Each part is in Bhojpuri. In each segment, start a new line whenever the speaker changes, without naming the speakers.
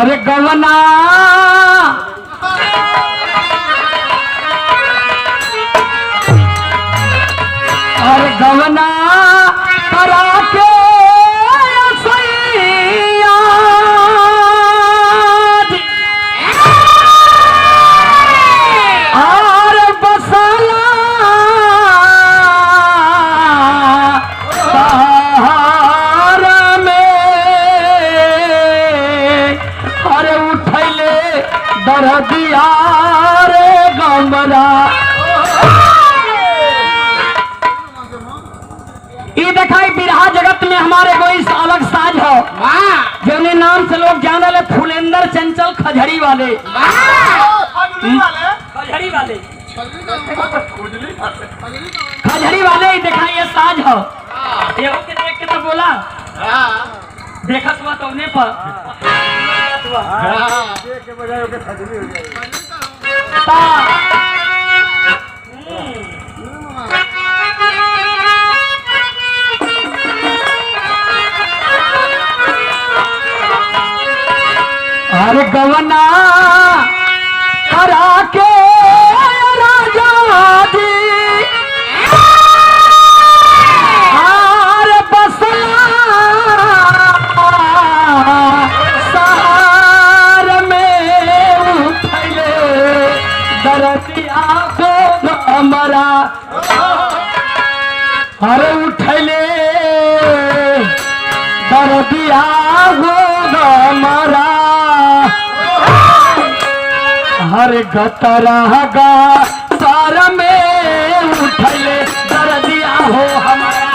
अरे गवना अरे गवना करा के सैया और बसला शहर में अरे उठैले दरदिया रे गमरा। ये दिखाई बिरहा जगत में हमारे कोई अलग साज हो जिन्हें नाम से लोग जाने ले फुलेंदर चंचल खजड़ी वाले। खजड़ी वाले ही दिखाई ये साज हो। ये के देख के तो बोला देखा हुआ तो उन्हें पर देख के बजाय के खजड़ी हो जाए। अरे गवना करा के राजा जी अरे बसला शहर में उठले दरदिया को हमारा। अरे उठले दरदिया हो हमारा। हर गतरगा सार में उठले दरदिया हो हमारा।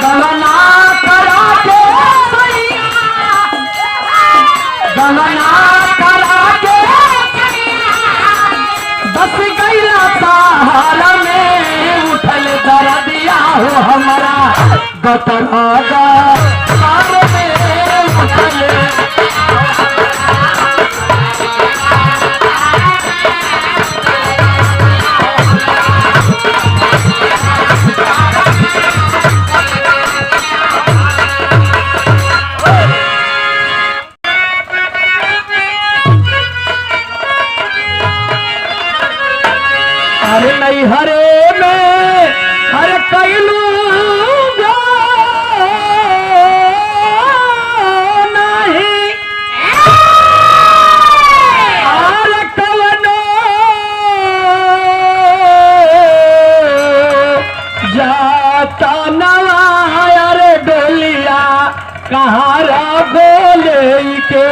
गवना करा के गवना करा के बस गैला सहारा में उठल दरदिया हो हमारा। गतरागा सार में उठल अरे नहीं हरे में हरे कैलू नहीं अरे कवनो जाता नवा। अरे डोलिया कहारा बोले के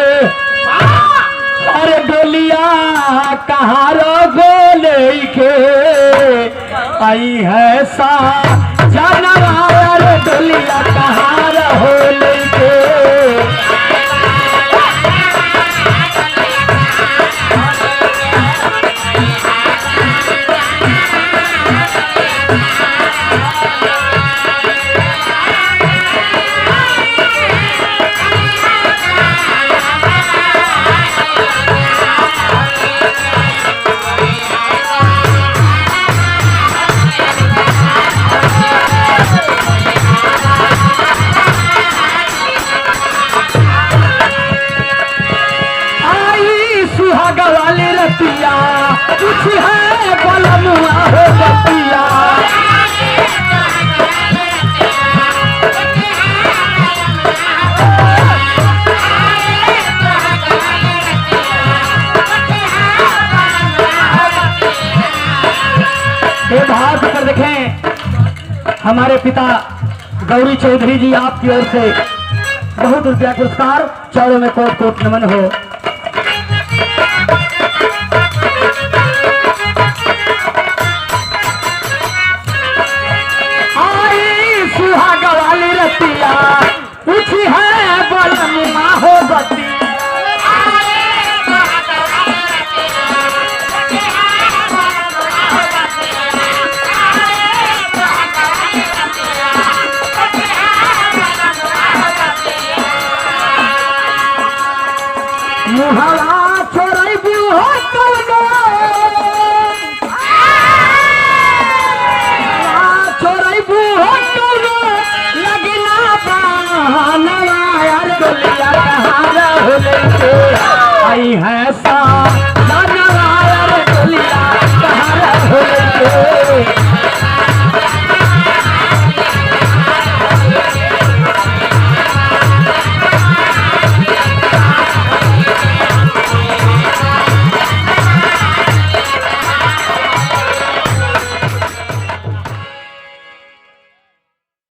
अरे डोलिया कहारा बोले के आई है सा जानवर। डोलिया कहारा बोले के कुछ है बलमुआ हो बतिया। ये भाव पर देखें हमारे पिता गौरी चौधरी जी आपकी ओर से बहुत रुपया पुरस्कार। चौड़ों में कोट कोट नमन हो।